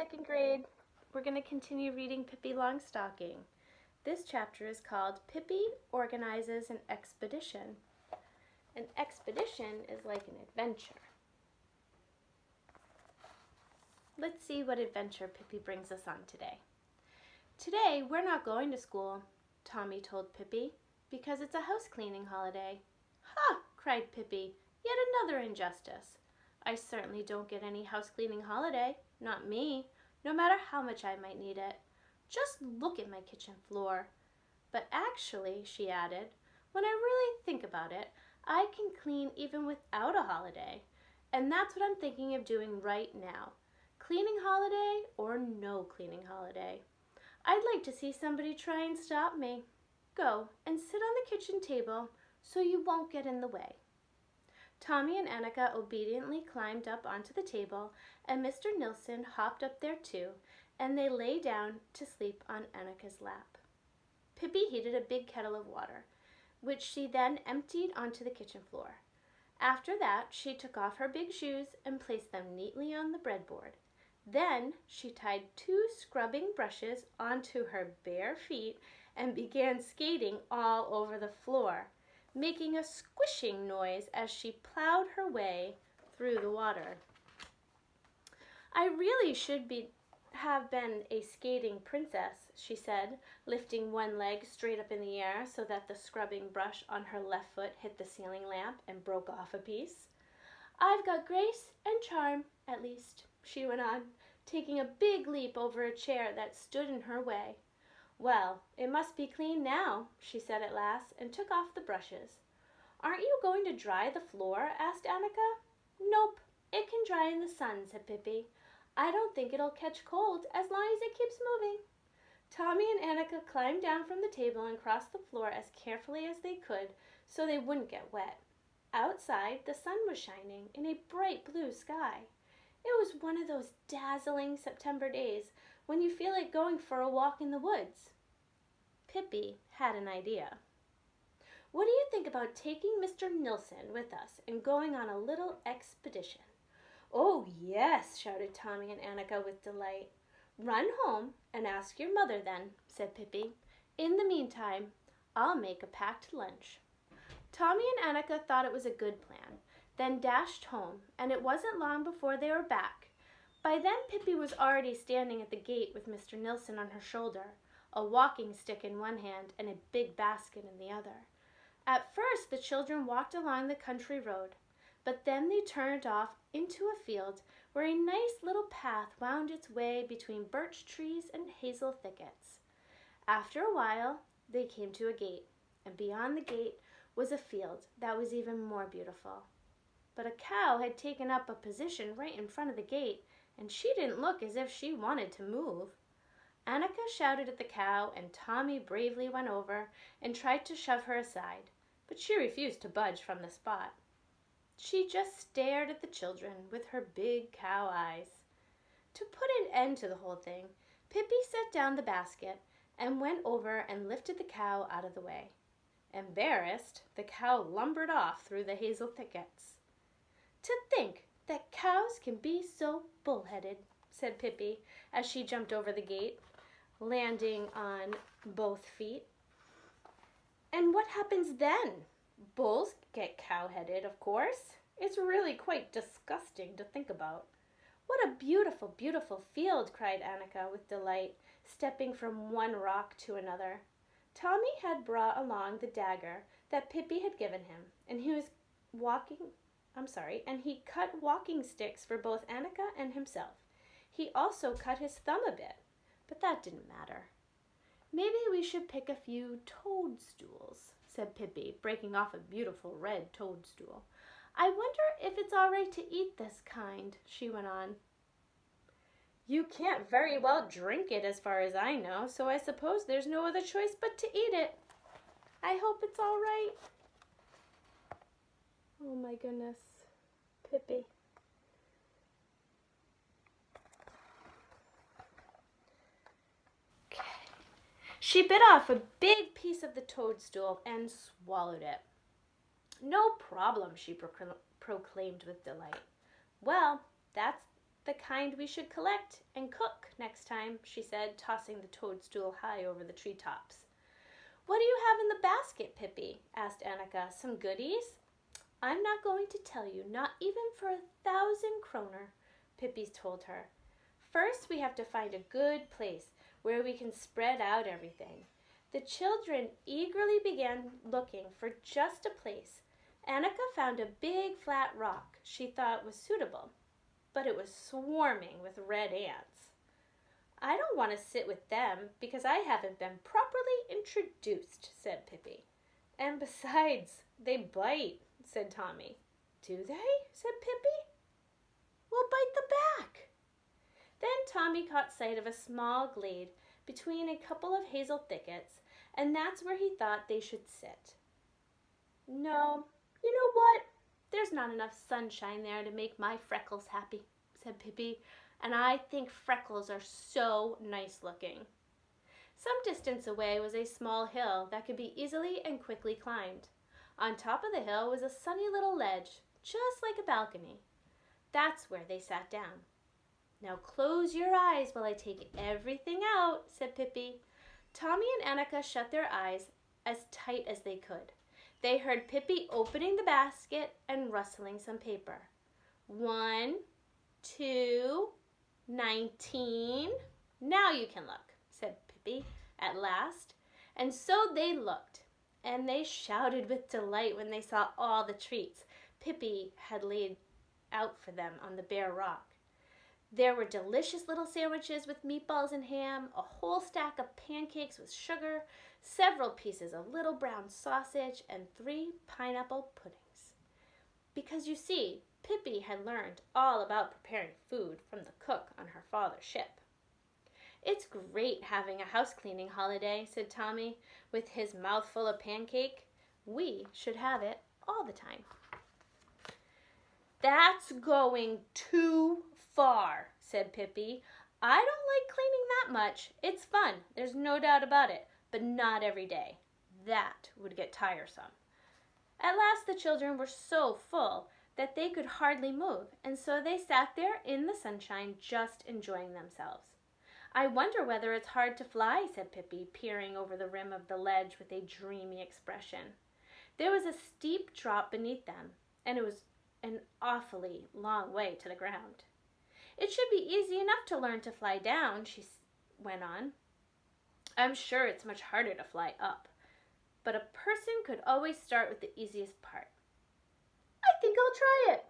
second grade. We're going to continue reading Pippi Longstocking. This chapter is called Pippi Organizes an Expedition. An expedition is like an adventure. Let's see what adventure Pippi brings us on today. Today, we're not going to school, Tommy told Pippi, because it's a house cleaning holiday. Ha! Cried Pippi. Yet another injustice. I certainly don't get any house cleaning holiday. Not me, no matter how much I might need it. Just look at my kitchen floor. But actually, she added, when I really think about it, I can clean even without a holiday. And that's what I'm thinking of doing right now. Cleaning holiday or no cleaning holiday. I'd like to see somebody try and stop me. Go and sit on the kitchen table so you won't get in the way. Tommy and Annika obediently climbed up onto the table, and Mr. Nilsson hopped up there too, and they lay down to sleep on Annika's lap. Pippi heated a big kettle of water, which she then emptied onto the kitchen floor. After that, she took off her big shoes and placed them neatly on the breadboard. Then she tied 2 scrubbing brushes onto her bare feet and began skating all over the floor, making a squishing noise as she plowed her way through the water. I really should have been a skating princess, she said, lifting one leg straight up in the air so that the scrubbing brush on her left foot hit the ceiling lamp and broke off a piece. I've got grace and charm, at least, she went on, taking a big leap over a chair that stood in her way. Well, it must be clean now, she said at last, and took off the brushes. Aren't you going to dry the floor? Asked Annika. Nope, it can dry in the sun, said Pippi. I don't think it'll catch cold as long as it keeps moving. Tommy and Annika climbed down from the table and crossed the floor as carefully as they could so they wouldn't get wet. Outside, the sun was shining in a bright blue sky. It was one of those dazzling September days when you feel like going for a walk in the woods. Pippi had an idea. What do you think about taking Mr. Nilsson with us and going on a little expedition? Oh, yes, shouted Tommy and Annika with delight. Run home and ask your mother then, said Pippi. In the meantime, I'll make a packed lunch. Tommy and Annika thought it was a good plan, then dashed home, and it wasn't long before they were back. By then, Pippi was already standing at the gate with Mr. Nilsson on her shoulder, a walking stick in one hand and a big basket in the other. At first, the children walked along the country road, but then they turned off into a field where a nice little path wound its way between birch trees and hazel thickets. After a while, they came to a gate, and beyond the gate was a field that was even more beautiful. But a cow had taken up a position right in front of the gate, and she didn't look as if she wanted to move. Annika shouted at the cow, and Tommy bravely went over and tried to shove her aside, but she refused to budge from the spot. She just stared at the children with her big cow eyes. To put an end to the whole thing, Pippi set down the basket and went over and lifted the cow out of the way. Embarrassed, the cow lumbered off through the hazel thickets. To think that cows can be so bullheaded, said Pippi as she jumped over the gate, landing on both feet. And what happens then? Bulls get cow-headed, of course. It's really quite disgusting to think about. What a beautiful, beautiful field, cried Annika with delight, stepping from one rock to another. Tommy had brought along the dagger that Pippi had given him, and he cut walking sticks for both Annika and himself. He also cut his thumb a bit, but that didn't matter. Maybe we should pick a few toadstools, said Pippi, breaking off a beautiful red toadstool. I wonder if it's all right to eat this kind, she went on. You can't very well drink it as far as I know, so I suppose there's no other choice but to eat it. I hope it's all right. Oh my goodness, Pippi. She bit off a big piece of the toadstool and swallowed it. No problem, she proclaimed with delight. Well, that's The kind we should collect and cook next time, she said, tossing the toadstool high over the treetops. What do you have in the basket, Pippi? Asked Annika. Some goodies? I'm not going to tell you, not even for 1,000 kroner, Pippi told her. First, we have to find a good place where we can spread out everything. The children eagerly began looking for just a place. Annika found a big flat rock she thought was suitable, but it was swarming with red ants. I don't want to sit with them because I haven't been properly introduced, said Pippi. And besides, they bite, said Tommy. Do they? Said Pippi. Well, bite them back. Then Tommy caught sight of a small glade between a couple of hazel thickets, and that's where he thought they should sit. No, you know what? There's not enough sunshine there to make my Freckles happy, said Pippi, and I think Freckles are so nice looking. Some distance away was a small hill that could be easily and quickly climbed. On top of the hill was a sunny little ledge, just like a balcony. That's where they sat down. Now close your eyes while I take everything out, said Pippi. Tommy and Annika shut their eyes as tight as they could. They heard Pippi opening the basket and rustling some paper. 1, 2, 19. Now you can look, said Pippi at last. And so they looked, and they shouted with delight when they saw all the treats Pippi had laid out for them on the bare rock. There were delicious little sandwiches with meatballs and ham, a whole stack of pancakes with sugar, several pieces of little brown sausage, and 3 pineapple puddings. Because you see, Pippi had learned all about preparing food from the cook on her father's ship. It's great having a house cleaning holiday, said Tommy, with his mouth full of pancake. We should have it all the time. That's going too far, said Pippi. I don't like cleaning that much. It's fun, there's no doubt about it, but not every day. That would get tiresome. At last the children were so full that they could hardly move, and so they sat there in the sunshine just enjoying themselves. I wonder whether it's hard to fly, said Pippi, peering over the rim of the ledge with a dreamy expression. There was a steep drop beneath them, and it was an awfully long way to the ground. It should be easy enough to learn to fly down, she went on. I'm sure it's much harder to fly up, but a person could always start with the easiest part. I think I'll try it.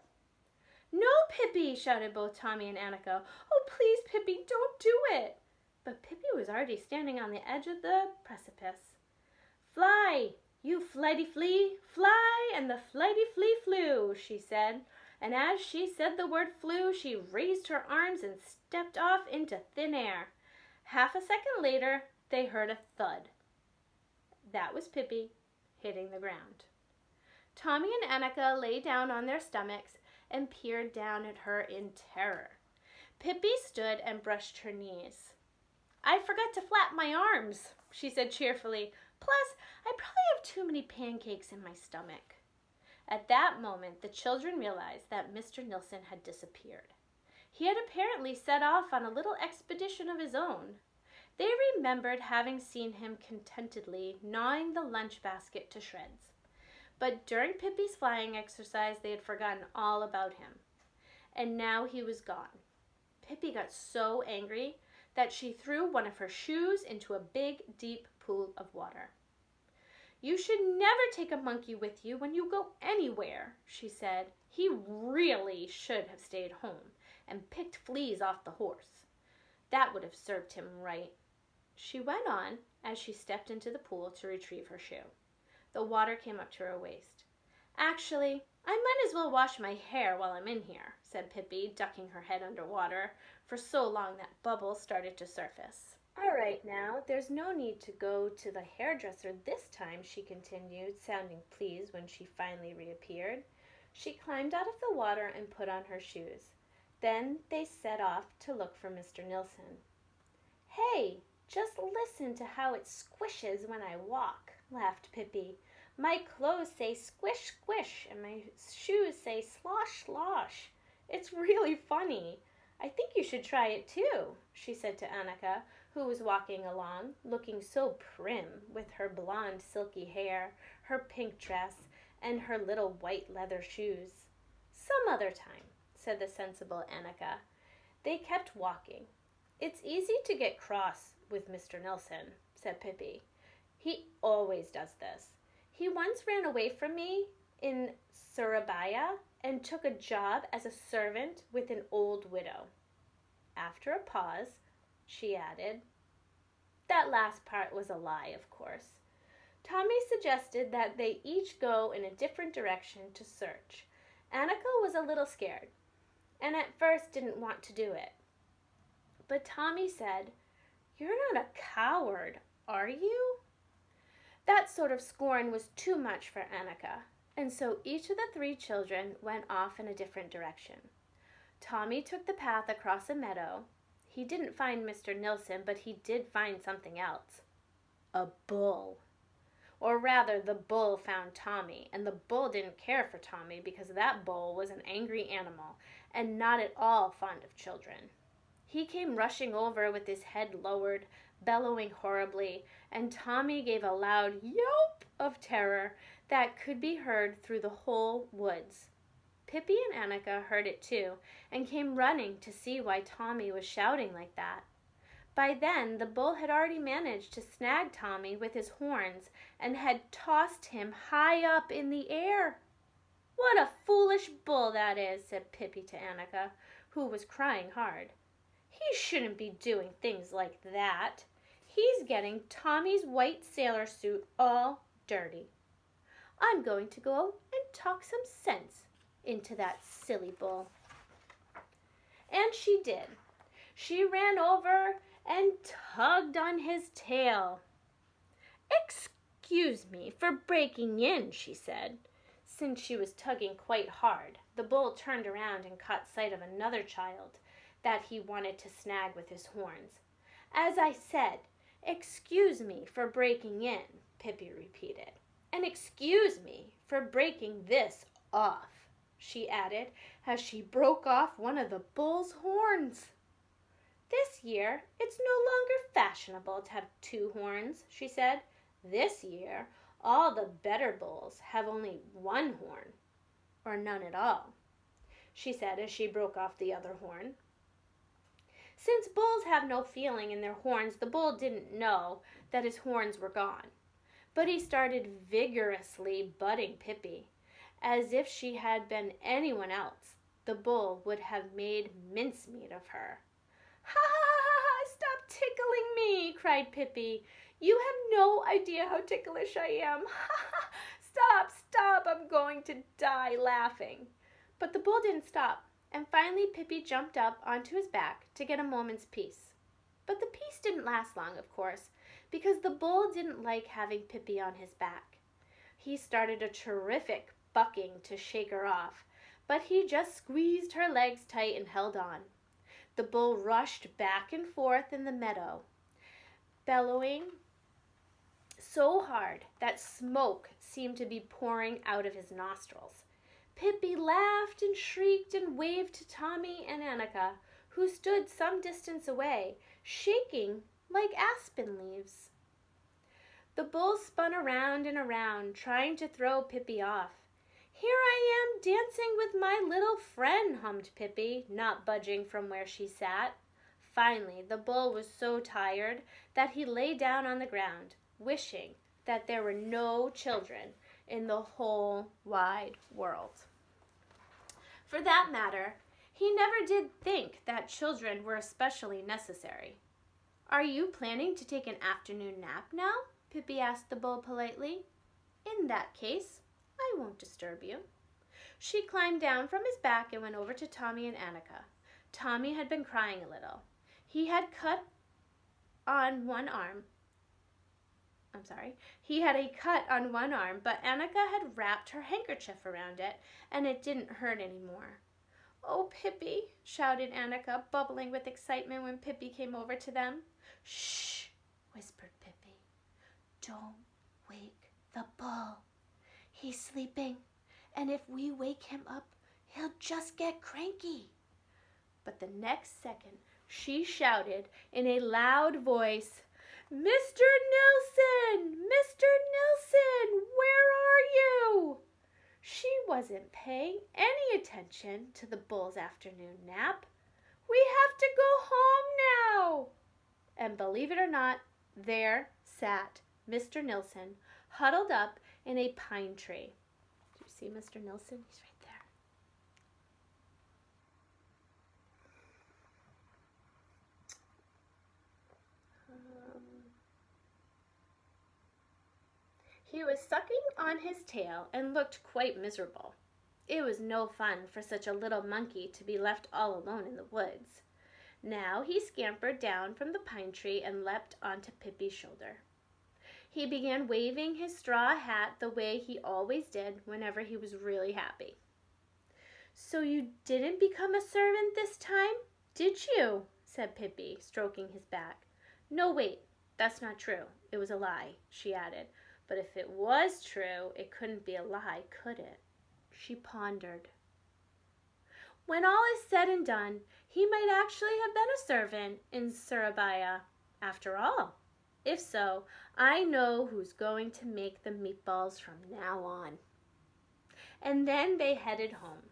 No, Pippi, shouted both Tommy and Annika. Oh, please, Pippi, don't do it. But Pippi was already standing on the edge of the precipice. Fly, you flighty flea, fly, and the flighty flea flew, she said. And as she said the word flew, she raised her arms and stepped off into thin air. Half a second later, they heard a thud. That was Pippi hitting the ground. Tommy and Annika lay down on their stomachs and peered down at her in terror. Pippi stood and brushed her knees. I forgot to flap my arms, she said cheerfully. Plus, I probably have too many pancakes in my stomach. At that moment, the children realized that Mr. Nilsson had disappeared. He had apparently set off on a little expedition of his own. They remembered having seen him contentedly gnawing the lunch basket to shreds. But during Pippi's flying exercise, they had forgotten all about him. And now he was gone. Pippi got so angry that she threw one of her shoes into a big, deep pool of water. You should never take a monkey with you when you go anywhere, she said. He really should have stayed home and picked fleas off the horse. That would have served him right. She went on as she stepped into the pool to retrieve her shoe. The water came up to her waist. Actually, I might as well wash my hair while I'm in here, said Pippi, ducking her head under water for so long that bubbles started to surface. All right now, there's no need to go to the hairdresser this time, she continued, sounding pleased when she finally reappeared. She climbed out of the water and put on her shoes. Then they set off to look for Mr. Nilsson. Hey, just listen to how it squishes when I walk, laughed Pippi. My clothes say squish, squish, and my shoes say slosh, slosh. It's really funny. I think you should try it too, she said to Annika, who was walking along, looking so prim with her blonde silky hair, her pink dress, and her little white leather shoes. Some other time, said the sensible Annika. They kept walking. It's easy to get cross with Mr. Nilsson, said Pippi. He always does this. He once ran away from me in Surabaya and took a job as a servant with an old widow. After a pause, she added, that last part was a lie, of course. Tommy suggested that they each go in a different direction to search. Annika was a little scared, and at first didn't want to do it. But Tommy said, you're not a coward, are you? That sort of scorn was too much for Annika, and so each of the 3 children went off in a different direction. Tommy took the path across a meadow. He didn't find Mr. Nilsson, but he did find something else. A bull. Or rather, the bull found Tommy, and the bull didn't care for Tommy because that bull was an angry animal and not at all fond of children. He came rushing over with his head lowered, bellowing horribly, and Tommy gave a loud yelp of terror that could be heard through the whole woods. Pippi and Annika heard it too, and came running to see why Tommy was shouting like that. By then, the bull had already managed to snag Tommy with his horns and had tossed him high up in the air. What a foolish bull that is, said Pippi to Annika, who was crying hard. He shouldn't be doing things like that. He's getting Tommy's white sailor suit all dirty. I'm going to go and talk some sense into that silly bull. And she did. She ran over and tugged on his tail. Excuse me for breaking in, she said. Since she was tugging quite hard, the bull turned around and caught sight of another child that he wanted to snag with his horns. As I said, excuse me for breaking in, Pippi repeated. And excuse me for breaking this off, she added as she broke off one of the bull's horns. This year, it's no longer fashionable to have 2 horns, she said. This year, all the better bulls have only 1 horn, or none at all, she said as she broke off the other horn. Since bulls have no feeling in their horns, the bull didn't know that his horns were gone. But he started vigorously butting Pippi. As if she had been anyone else, the bull would have made mincemeat of her. Ha ha ha ha! Stop tickling me, cried Pippi. You have no idea how ticklish I am. Ha ha! Stop, stop! I'm going to die laughing. But the bull didn't stop, and finally Pippi jumped up onto his back to get a moment's peace. But the peace didn't last long, of course, because the bull didn't like having Pippi on his back. He started a terrific bucking to shake her off, but he just squeezed her legs tight and held on. The bull rushed back and forth in the meadow, bellowing so hard that smoke seemed to be pouring out of his nostrils. Pippi laughed and shrieked and waved to Tommy and Annika, who stood some distance away, shaking like aspen leaves. The bull spun around and around, trying to throw Pippi off. Here I am dancing with my little friend, hummed Pippi, not budging from where she sat. Finally, the bull was so tired that he lay down on the ground, wishing that there were no children in the whole wide world. For that matter, he never did think that children were especially necessary. Are you planning to take an afternoon nap now? Pippi asked the bull politely. In that case, I won't disturb you. She climbed down from his back and went over to Tommy and Annika. Tommy had been crying a little. He had a cut on one arm, but Annika had wrapped her handkerchief around it, and it didn't hurt anymore. Oh, Pippi, shouted Annika, bubbling with excitement when Pippi came over to them. Shh, whispered Pippi. Don't wake the bull. He's sleeping, and if we wake him up, he'll just get cranky. But the next second, she shouted in a loud voice, "Mr. Nilsson! Mr. Nilsson! Where are you?" She wasn't paying any attention to the bull's afternoon nap. "We have to go home now." And believe it or not, there sat Mr. Nilsson, huddled up in a pine tree. Do you see Mr. Nilsson? He's right there. He was sucking on his tail and looked quite miserable. It was no fun for such a little monkey to be left all alone in the woods. Now he scampered down from the pine tree and leapt onto Pippi's shoulder. He began waving his straw hat the way he always did whenever he was really happy. "So you didn't become a servant this time, did you?" said Pippi, stroking his back. "No, wait, that's not true. It was a lie," she added. "But if it was true, it couldn't be a lie, could it?" She pondered. "When all is said and done, he might actually have been a servant in Surabaya, after all. If so, I know who's going to make the meatballs from now on." And then they headed home.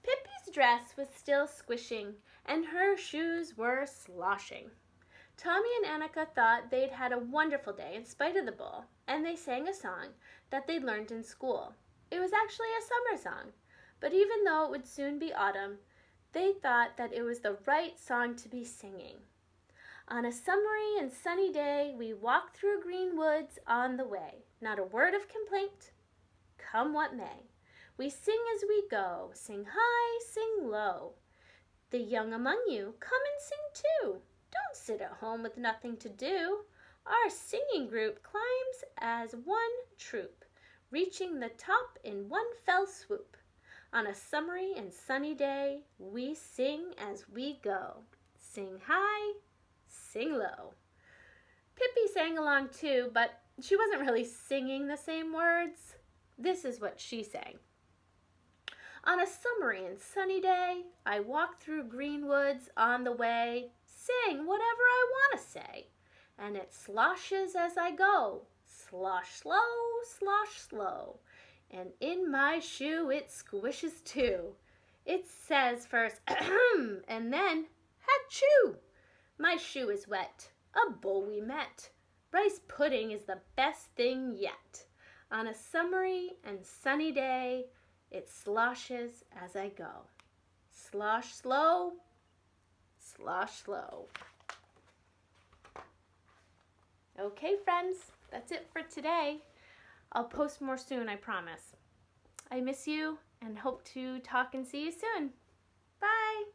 Pippi's dress was still squishing, and her shoes were sloshing. Tommy and Annika thought they'd had a wonderful day in spite of the bull, and they sang a song that they'd learned in school. It was actually a summer song, but even though it would soon be autumn, they thought that it was the right song to be singing. "On a summery and sunny day, we walk through green woods on the way. Not a word of complaint, come what may. We sing as we go, sing high, sing low. The young among you, come and sing too. Don't sit at home with nothing to do. Our singing group climbs as one troop, reaching the top in one fell swoop. On a summery and sunny day, we sing as we go. Sing high, sing low." Pippi sang along too, but she wasn't really singing the same words. This is what she sang. "On a summery and sunny day, I walk through green woods on the way, sing whatever I want to say, and it sloshes as I go, slosh slow, and in my shoe it squishes too. It says first ahem, and then hachoo. My shoe is wet, a bull we met. Rice pudding is the best thing yet. On a summery and sunny day, it sloshes as I go. Slosh slow, slosh slow." Okay, friends, that's it for today. I'll post more soon, I promise. I miss you and hope to talk and see you soon. Bye.